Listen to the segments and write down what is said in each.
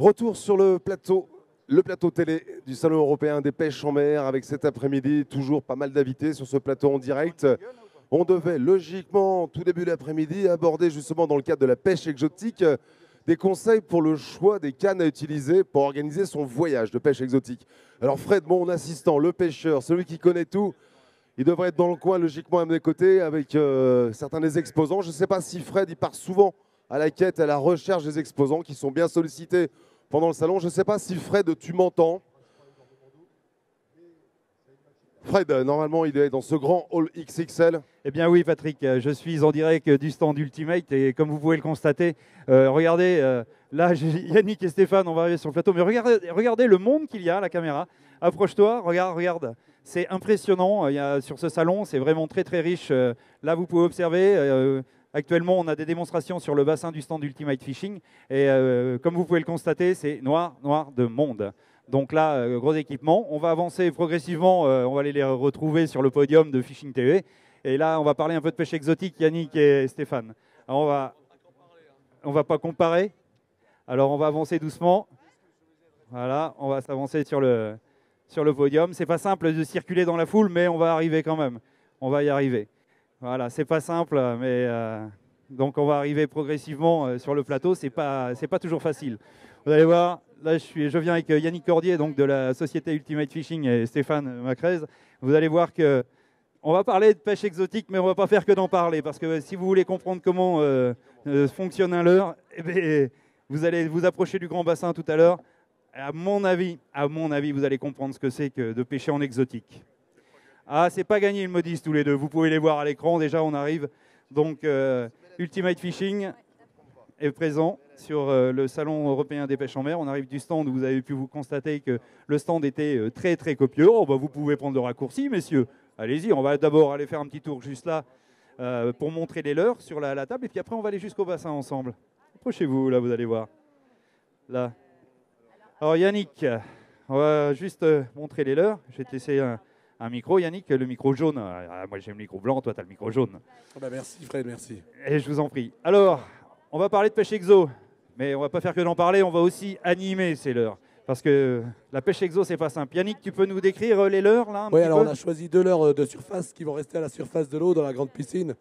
Retour sur le plateau télé du Salon européen des pêches en mer, avec cet après-midi toujours pas mal d'invités sur ce plateau en direct. On devait logiquement, tout début d'après-midi, aborder justement dans le cadre de la pêche exotique des conseils pour le choix des cannes à utiliser pour organiser son voyage de pêche exotique. Alors Fred, mon assistant, le pêcheur, celui qui connaît tout, il devrait être dans le coin logiquement à mes côtés avec certains des exposants. Je ne sais pas si Fred, il part souvent à la quête, à la recherche des exposants qui sont bien sollicités pendant le salon. Je ne sais pas si Fred, tu m'entends. Fred, normalement, il est dans ce grand hall XXL. Eh bien oui, Patrick, je suis en direct du stand Ultimate et comme vous pouvez le constater, regardez, là, Yannick et Stéphane, on va arriver sur le plateau, mais regardez le monde qu'il y a à la caméra. Approche-toi, regarde. C'est impressionnant sur ce salon, c'est vraiment très très riche. Là, vous pouvez observer, actuellement, on a des démonstrations sur le bassin du stand Ultimate Fishing et comme vous pouvez le constater, c'est noir de monde. Donc là, gros équipement. On va avancer progressivement, on va aller les retrouver sur le podium de Fishing TV. Et là, on va parler un peu de pêche exotique, Yannick et Stéphane. Alors, on va pas comparer. Alors, on va avancer doucement. Voilà, on va s'avancer sur le podium. C'est pas simple de circuler dans la foule, mais on va arriver quand même. On va y arriver. Voilà, c'est pas simple, mais donc on va arriver progressivement sur le plateau. C'est pas toujours facile. Vous allez voir. Là, je viens avec Yannick Cordier, donc de la société Ultimate Fishing, et Stéphane Macrez. Vous allez voir que on va parler de pêche exotique, mais on ne va pas faire que d'en parler, parce que si vous voulez comprendre comment fonctionne un leurre, eh vous allez vous approcher du grand bassin tout à l'heure. À mon avis, vous allez comprendre ce que c'est que de pêcher en exotique. Ah, c'est pas gagné, ils me disent tous les deux. Vous pouvez les voir à l'écran. Déjà, on arrive. Donc, Ultimate Fishing est présent sur le Salon européen des pêches en mer. On arrive du stand où vous avez pu vous constater que le stand était très très copieux. Oh, bah, vous pouvez prendre le raccourci, messieurs. Allez-y, on va d'abord aller faire un petit tour juste là pour montrer les leurres sur la table. Et puis après, on va aller jusqu'au bassin ensemble. Approchez-vous, là, vous allez voir. Là. Alors Yannick, on va juste montrer les leurres. Je vais te laisser un micro, Yannick, le micro jaune. Moi, j'ai le micro blanc, toi, tu as le micro jaune. Oh bah merci Fred, merci. Et je vous en prie. Alors, on va parler de pêche exo. Mais on ne va pas faire que d'en parler, on va aussi animer ces leurres. Parce que la pêche exo, c'est pas simple. Yannick, tu peux nous décrire les leurres là, Oui, alors on a choisi 2 leurres de surface qui vont rester à la surface de l'eau dans la grande piscine.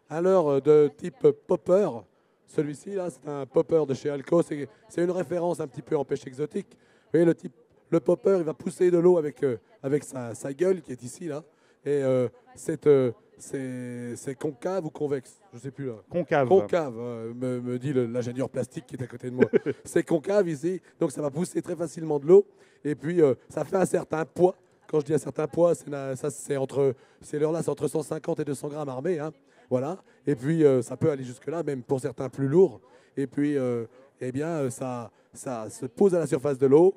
Un leurre de type popper. Celui-ci, là, c'est un popper de chez Alco. C'est une référence un petit peu en pêche exotique. Vous voyez, le popper, il va pousser de l'eau avec sa gueule qui est ici, là. Et c'est concave ou convexe? Je ne sais plus là. Concave. Concave, me dit l'ingénieur plastique qui est à côté de moi. C'est concave ici, donc ça va pousser très facilement de l'eau. Et puis, ça fait un certain poids. Quand je dis un certain poids, c'est entre 150 et 200 grammes armés. Hein. Voilà. Et puis, ça peut aller jusque-là, même pour certains plus lourds. Et puis, eh bien, ça se pose à la surface de l'eau.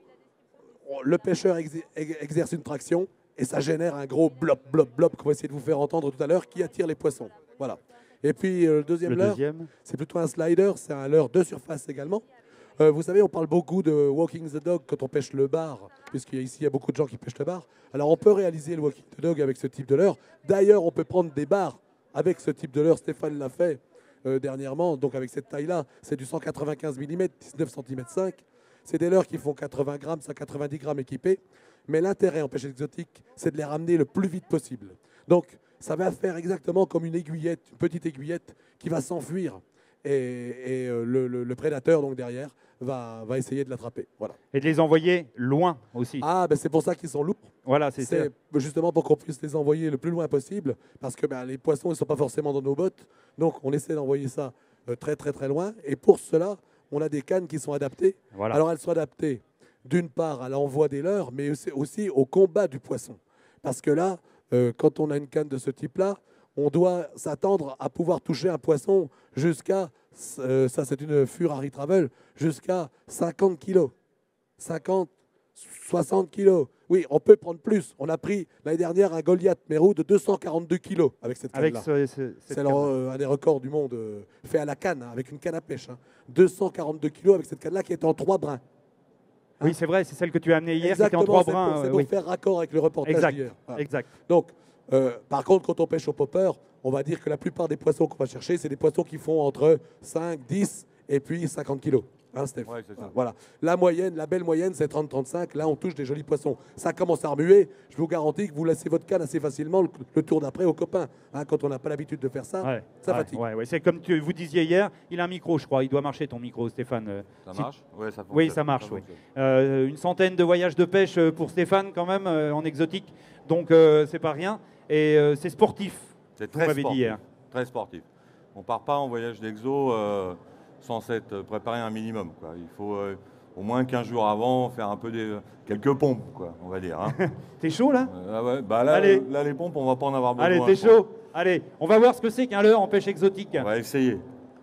Le pêcheur exerce une traction. Et ça génère un gros blop qu'on va essayer de vous faire entendre tout à l'heure qui attire les poissons. Voilà. Et puis le deuxième leurre, c'est plutôt un slider, c'est un leurre de surface également. Vous savez, on parle beaucoup de walking the dog quand on pêche le bar, puisqu'ici il y a beaucoup de gens qui pêchent le bar. Alors on peut réaliser le walking the dog avec ce type de leurre. D'ailleurs, on peut prendre des bars avec ce type de leurre. Stéphane l'a fait dernièrement, donc avec cette taille-là, c'est du 195 mm, 19 cm 5. C'est des leurres qui font 80 grammes, 190 grammes équipés. Mais l'intérêt en pêche exotique, c'est de les ramener le plus vite possible. Donc, ça va faire exactement comme une aiguillette, une petite aiguillette qui va s'enfuir. Et le prédateur, donc derrière, va essayer de l'attraper. Voilà. Et de les envoyer loin aussi. Ah, ben c'est pour ça qu'ils sont lourds. Voilà, c'est justement pour qu'on puisse les envoyer le plus loin possible. Parce que les poissons ne sont pas forcément dans nos bottes. Donc, on essaie d'envoyer ça très, très, très loin. Et pour cela, on a des cannes qui sont adaptées. Voilà. Alors, elles sont adaptées d'une part à l'envoi des leurres, mais aussi au combat du poisson. Parce que là, quand on a une canne de ce type-là, on doit s'attendre à pouvoir toucher un poisson jusqu'à, ça c'est une Furari Travel, jusqu'à 50 kilos. 50, 60 kilos. Oui, on peut prendre plus. On a pris l'année dernière un Goliath Mérou de 242 kilos avec cette canne-là. C'est un des records du monde fait à la canne, hein, avec une canne à pêche. Hein. 242 kilos avec cette canne-là qui est en 3 brins. Oui, c'est vrai, c'est celle que tu as amenée hier, qui était en 3 brins. C'est pour faire raccord avec le reportage d'hier. Voilà. Exact. Donc, par contre, quand on pêche au popper, on va dire que la plupart des poissons qu'on va chercher, c'est des poissons qui font entre 5, 10 et puis 50 kilos. Hein, Steph? Ouais, c'est ça. Voilà. La moyenne, la belle moyenne, c'est 30-35. Là, on touche des jolis poissons. Ça commence à remuer. Je vous garantis que vous laissez votre canne assez facilement le tour d'après aux copains. Hein, quand on n'a pas l'habitude de faire ça, Ouais, ça ouais, fatigue. ouais. C'est comme vous disiez hier, il a un micro, je crois. Il doit marcher ton micro, Stéphane. Ça Si- marche? Ouais, ça fonctionne. Oui, ça marche. Oui. fonctionne. Une centaine de voyages de pêche pour Stéphane, quand même, en exotique. Donc, c'est pas rien. Et c'est sportif. C'est Vous très m'avez dit sportif. hier. Très sportif. On part pas en voyage d'exo sans s'être préparé un minimum, quoi. Il faut au moins 15 jours avant faire un peu quelques pompes, quoi, on va dire. Hein. T'es chaud, là Ah ouais, bah là, Allez. là, les pompes, on va pas en avoir besoin. Allez, je t'es pense. chaud. Allez, on va voir ce que c'est qu'un leurre en pêche exotique. On va essayer.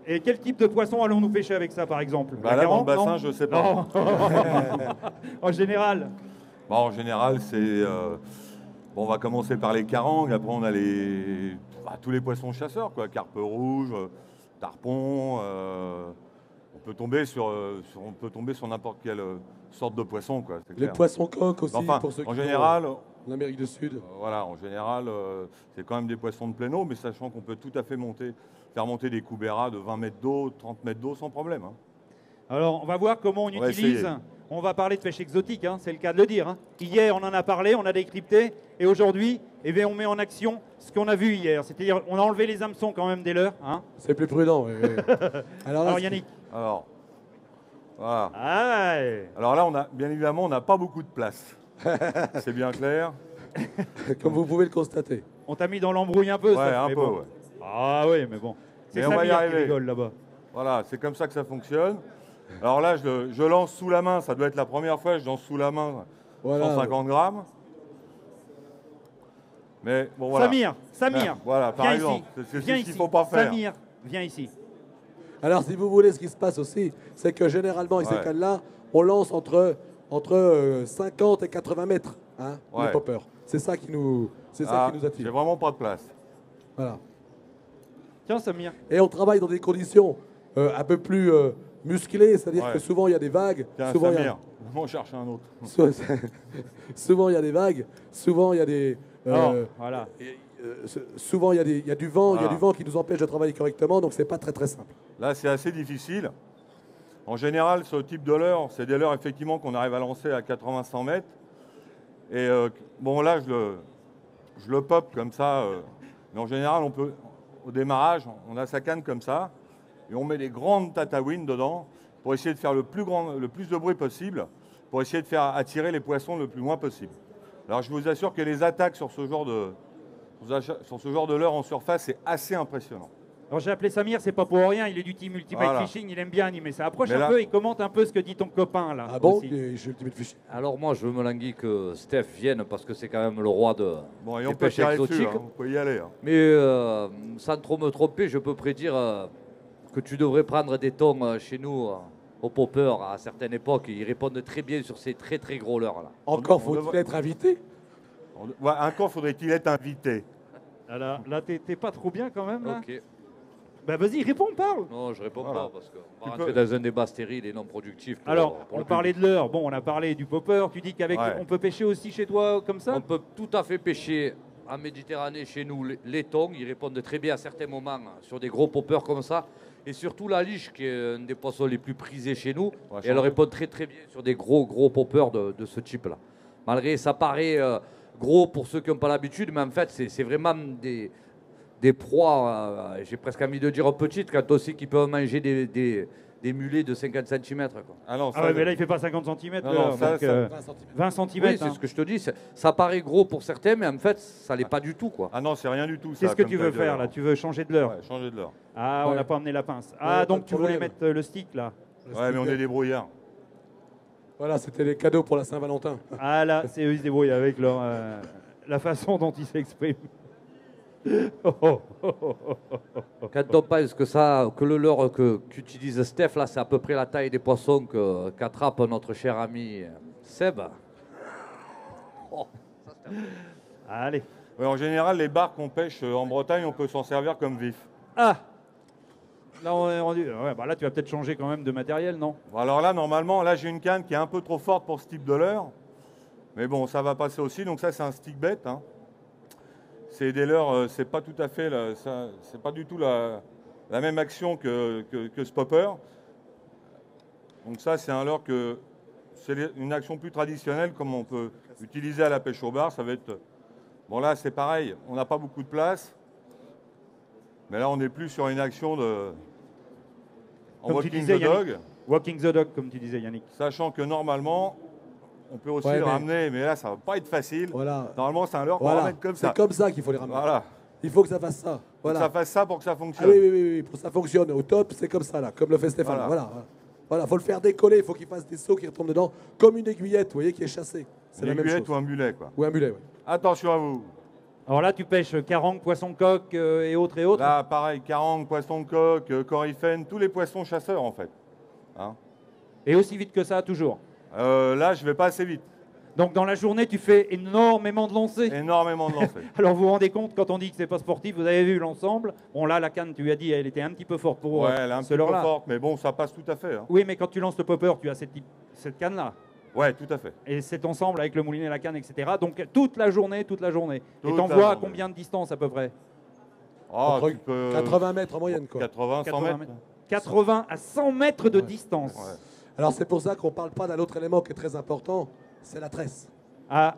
Et quel type de poisson allons-nous pêcher avec ça, par exemple? Bah La là, dans le carangue, bassin, non je sais pas. Non. En général. Bah, en général, c'est. Bon, on va commencer par les carangues, après on a tous les poissons chasseurs, quoi. Carpe rouge, tarpon. On peut tomber sur n'importe quelle sorte de poisson, quoi. c'est Les clair. poissons coques aussi, Enfin, pour ceux qui en vont général, en Amérique du Sud. voilà, en général, c'est quand même des poissons de plein eau, mais sachant qu'on peut tout à fait faire monter des couberas de 20 mètres d'eau, 30 mètres d'eau sans problème. Hein. Alors, on va voir comment on va utilise. essayer. On va parler de pêche exotique, hein, c'est le cas de le dire. Hein. Hier, on en a parlé, on a décrypté. Et aujourd'hui, eh bien, on met en action ce qu'on a vu hier. C'est-à-dire, on a enlevé les hameçons quand même des leurres. Hein. C'est plus prudent. oui, oui. Alors là, Alors, Yannick. Alors, voilà. Ah, ouais. Alors là, bien évidemment, on n'a pas beaucoup de place. C'est bien clair. comme vous pouvez le constater. On t'a mis dans l'embrouille un peu, Ouais, ça. un mais peu, bon. ouais. Ah oui, mais bon. C'est Mais on va y Samir qui arriver. rigole là-bas. Voilà, c'est comme ça que ça fonctionne. Alors là, je lance sous la main. Ça doit être la première fois que je lance sous la main Voilà. 150 grammes. Mais bon, voilà. Samir, Voilà, par viens exemple. ici. C'est Viens ce qu'il ici. faut pas faire. Samir, viens ici. Alors, si vous voulez, ce qui se passe aussi, c'est que généralement, avec ces Ouais. cannes-là, on lance entre 50 et 80 mètres, hein, les Ouais. poppers. C'est ça qui nous J'ai attire. vraiment pas de place. Voilà. Tiens, Samir. Et on travaille dans des conditions un peu plus musclées, c'est-à-dire Ouais. que souvent il y a des vagues. Tiens, souvent, il y a- Samir, on cherche un autre. souvent il y a des vagues. Souvent il y a des. Alors, voilà. Souvent il y a du vent. Il y a Voilà. du vent qui nous empêche de travailler correctement, donc c'est pas très très simple. Là, c'est assez difficile. En général, ce type de leurre, c'est des leurres effectivement qu'on arrive à lancer à 80-100 mètres. Et bon, là, je le pop comme ça. Mais en général, au démarrage, on a sa canne comme ça. Et on met des grandes tatouines dedans pour essayer de faire le plus de bruit possible, pour essayer de faire attirer les poissons le plus loin possible. Alors, je vous assure que les attaques sur ce genre de leurre en surface, c'est assez impressionnant. Alors j'ai appelé Samir, c'est pas pour rien, il est du team Ultimate Voilà. Fishing, il aime bien animer ça. Approche Mais un là- peu et commente un peu ce que dit ton copain là. Ah bon aussi. Je suis Ultimate Fishing. Alors moi, je me languis que Steph vienne parce que c'est quand même le roi Bon, et des on peut pêches tirer dessus, exotiques. hein, vous pouvez y aller. Hein. Mais sans trop me tromper, je peux prédire que tu devrais prendre des thons chez nous au popper à certaines époques. Ils répondent très bien sur ces très très gros leurres là. Encore on faut-il devrait- être invité. Ouais, encore faudrait-il être invité. Ah là t'es pas trop bien quand même là. Ok. Bah vas-y, réponds, parle. Non, je réponds Voilà. pas parce qu'on va Tu rentrer peux- dans un débat stérile et non productif. pour- Alors, pour on le parlait public. de l'heure, bon on a parlé du popper, tu dis qu'avec Ouais. on peut pêcher aussi chez toi comme ça On peut tout à fait pêcher en Méditerranée chez nous les thons. Ils répondent très bien à certains moments sur des gros poppers comme ça. Et surtout la liche, qui est un des poissons les plus prisés chez nous. On va Et elle changer. répond très très bien sur des gros poppers de ce type-là. Malgré ça paraît gros pour ceux qui n'ont pas l'habitude, mais en fait c'est vraiment des proies, j'ai presque envie de dire petites, quand aussi qui peuvent manger des mulets de 50 cm. Ah non, Ah ouais, mais là il fait pas 50 cm, Non, non, ça, 20 cm. Oui, c'est ce que je te dis. Ça paraît gros pour certains, mais en fait ça l'est pas du tout, quoi. Ah non, c'est rien du tout. ça, Qu'est-ce que comme tu t'as veux dit faire alors. là? Tu veux changer de l'heure? Ouais, changer de l'heure. Ah, on Ouais. n'a pas emmené la pince. Ouais, Ah, pas donc de tu voulais problème. mettre le stick là. Ouais, mais on est débrouillards. Voilà, c'était les cadeaux pour la Saint-Valentin. Ah là, c'est eux, ils se débrouillent avec leur, la façon dont ils s'expriment. Oh, oh, oh, oh, oh. Quand on pense que le leurre qu'utilise Steph, là, c'est à peu près la taille des poissons qu'attrape notre cher ami Seb. Oh, ça, c'est un peu- Allez. Ouais, en général, les barques qu'on pêche en Bretagne, on peut s'en servir comme vif. Ah, là on est rendu. Ouais, bah là tu vas peut-être changer quand même de matériel, non? Bon, alors là, normalement, là, j'ai une canne qui est un peu trop forte pour ce type de leurre. Mais bon, ça va passer aussi. Donc ça, c'est un stick bait. Hein. C'est des leurres, c'est pas tout à fait, c'est pas du tout la même action que ce popper. Donc ça, c'est un leurre que c'est une action plus traditionnelle, comme on peut utiliser à la pêche au bar. Ça va être... Bon là, c'est pareil, on n'a pas beaucoup de place. Mais là, on n'est plus sur une action de... En Comme tu walking disais, the dog. Yannick. Walking the dog, comme tu disais, Yannick. Sachant que normalement, on peut aussi Ouais, le mais- ramener, mais là, ça va pas être facile. Voilà. Normalement, c'est un leurre qu'on Voilà. ramène comme ça. C'est comme ça qu'il faut les ramener. Voilà. Il faut que ça fasse ça. Faut Voilà. que ça fasse ça pour que ça Ah fonctionne. oui, oui, oui, oui, pour que ça fonctionne. Au top, c'est comme ça, là, comme le fait Stéphane. Voilà. Voilà. Voilà, faut le faire décoller, il faut qu'il fasse des sauts qui retombent dedans, comme une aiguillette, vous voyez, qui est chassée. C'est Une la même aiguillette chose. ou un mulet, quoi. Ou un mulet, oui. Attention à vous. Alors là, tu pêches carangue, poisson coq et autres et autres. Là, pareil, carangue, poisson coq, coryphène, tous les poissons chasseurs, en fait. Hein. Et aussi vite que ça, toujours. Là, je vais pas assez vite. Donc dans la journée, tu fais énormément de lancers. Énormément de lancers. Alors vous vous rendez compte, quand on dit que c'est pas sportif, vous avez vu l'ensemble. Bon là, la canne, tu lui as dit, elle était un petit peu forte pour Ouais, elle est un ce petit peu leurre-là. forte, mais bon, ça passe tout à fait. Hein. Oui, mais quand tu lances le popper, tu as cette canne-là. Ouais, tout à fait. Et cet ensemble avec le moulinet, la canne, etc. Donc toute la journée. Toute Et la t'envoies à journée. combien de distance à peu près? Ah, Entre tu peux... 80 mètres en moyenne, quoi. 80, 100 80 mètres. 80 à 100 mètres de distance. Ouais. Alors c'est pour ça qu'on ne parle pas d'un autre élément qui est très important, c'est la tresse. Ah,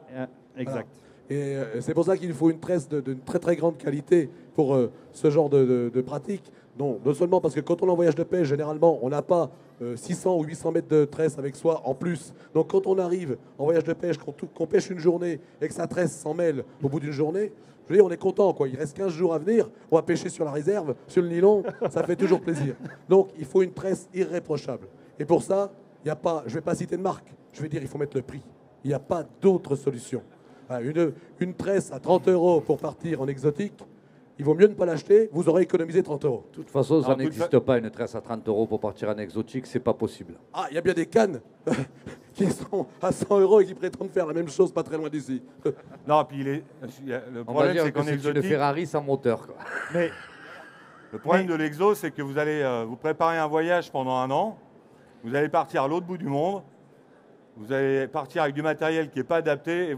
exact. Et c'est pour ça qu'il faut une tresse d'une très très grande qualité pour ce genre de pratique. Non seulement parce que quand on est en voyage de pêche, généralement, on n'a pas 600 ou 800 mètres de tresse avec soi en plus. Donc quand on arrive en voyage de pêche, qu'on pêche une journée et que sa tresse s'en mêle au bout d'une journée, je veux dire, on est content, quoi. Il reste 15 jours à venir, on va pêcher sur la réserve, sur le nylon, ça fait toujours plaisir. Donc il faut une tresse irréprochable. Et pour ça, il n'y a pas, je ne vais pas citer de marque, je vais dire il faut mettre le prix. Il n'y a pas d'autre solution. Voilà, une tresse à 30 € pour partir en exotique, il vaut mieux ne pas l'acheter, vous aurez économisé 30 €. De toute façon, ça Alors, n'existe pas une tresse à 30 € pour partir en exotique, c'est pas possible. Ah, il y a bien des cannes qui sont à 100 € et qui prétendent faire la même chose pas très loin d'ici. Non, puis le On va problème, dire c'est que qu'en c'est une exotique, Ferrari sans moteur, quoi. Mais le problème de l'exo, c'est que vous allez vous préparer un voyage pendant 1 an, vous allez partir à l'autre bout du monde, vous allez partir avec du matériel qui n'est pas adapté et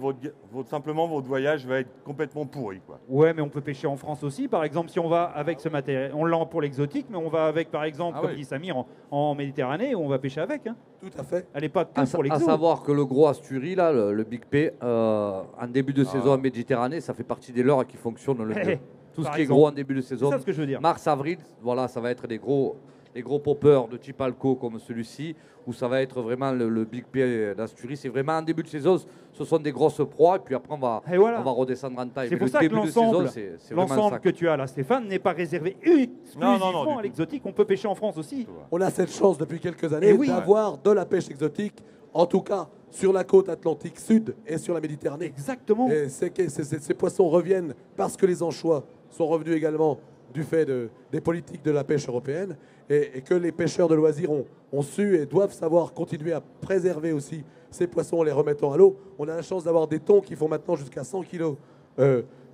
simplement votre voyage va être complètement pourri, quoi. ouais, mais on peut pêcher en France aussi. Par exemple, si on va avec ce matériel, on l'a pour l'exotique, mais on va avec, par exemple, Ah comme oui. dit Samir, en Méditerranée, on va pêcher avec. Hein. Tout à fait. Elle n'est pas que À, pour à l'exo. savoir que le gros Asturie, là, le Big P, en début de saison en Méditerranée, ça fait partie des leurres qui fonctionnent le mieux. Tout ce Par qui est exemple. gros en début de C'est saison, ça ce que je veux dire. mars, avril, voilà, ça va être les gros poppers de type Alco comme celui-ci, où ça va être vraiment le Big P d'Asturie. C'est vraiment en début de saison, ce sont des grosses proies, et puis après Et voilà. on va redescendre en taille. C'est Mais pour le ça que début de saison, l'ensemble c'est vraiment l'ensemble ça. que tu as là, Stéphane, n'est pas réservé exclusivement du à tout. l'exotique. On peut pêcher en France aussi. On a cette chance depuis quelques années Eh oui. d'avoir de la pêche exotique, en tout cas sur la côte atlantique sud et sur la Méditerranée. Exactement. Et ces poissons reviennent parce que les anchois sont revenus également du fait des politiques de la pêche européenne et que les pêcheurs de loisirs ont su et doivent savoir continuer à préserver aussi ces poissons en les remettant à l'eau. On a la chance d'avoir des thons qui font maintenant jusqu'à 100 kilos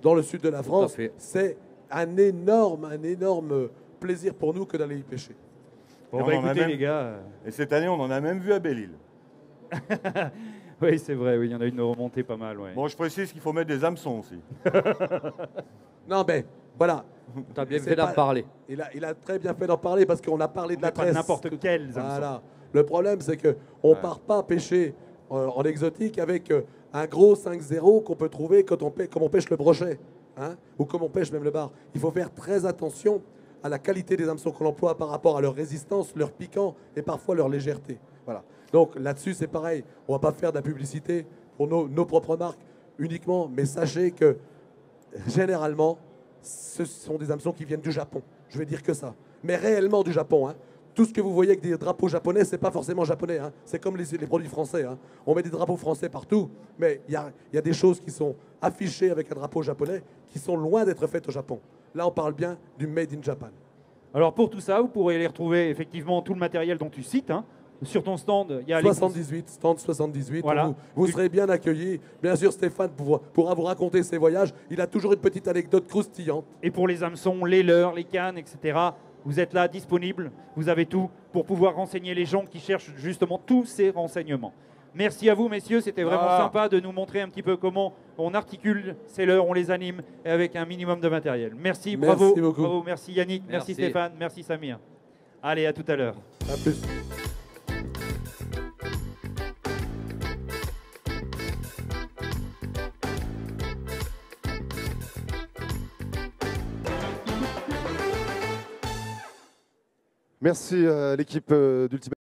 dans le sud de la France. fait. C'est un énorme plaisir pour nous que d'aller y pêcher. Bon, Et bah, on en a écoutez, même- les gars. Et cette année, on en a même vu à Belle-Île. Oui, c'est vrai, oui, il y en a une remontée pas mal. Ouais. Bon, je précise qu'il faut mettre des hameçons aussi. Non, mais voilà. Tu as bien C'est fait d'en pas- parler. Il a très bien fait d'en parler parce qu'on a parlé de la Mais pas tresse. n'importe quels hameçons. Voilà. Le problème, c'est qu'on ne part pas pêcher en exotique avec un gros 5-0 qu'on peut trouver quand comme on pêche le brochet, hein, ou comme on pêche même le bar. Il faut faire très attention à la qualité des hameçons qu'on emploie par rapport à leur résistance, leur piquant et parfois leur légèreté. Voilà. Donc là-dessus, c'est pareil. On ne va pas faire de la publicité pour nos propres marques uniquement, mais sachez que généralement, ce sont des hameçons qui viennent du Japon. Je vais dire que ça. Mais réellement du Japon. Hein. Tout ce que vous voyez avec des drapeaux japonais, c'est pas forcément japonais. Hein. C'est comme les produits français. Hein. On met des drapeaux français partout, mais il y a des choses qui sont affichées avec un drapeau japonais qui sont loin d'être faites au Japon. Là, on parle bien du Made in Japan. Alors pour tout ça, vous pourrez les retrouver effectivement tout le matériel dont tu cites. Hein. Sur ton stand, il y a 78, stand 78. Voilà. Vous serez bien accueillis. Bien sûr, Stéphane pourra vous raconter ses voyages. Il a toujours une petite anecdote croustillante. Et pour les hameçons, les leurres, les cannes, etc., vous êtes là, disponible. Vous avez tout pour pouvoir renseigner les gens qui cherchent justement tous ces renseignements. Merci à vous, messieurs. C'était vraiment Voilà. sympa de nous montrer un petit peu comment on articule ces leurres, on les anime et avec un minimum de matériel. Merci, bravo. Merci beaucoup. Bravo, merci Yannick, merci Merci. Stéphane, merci Samir. Allez, à tout à l'heure. À plus. Merci l'équipe d'Ultimate.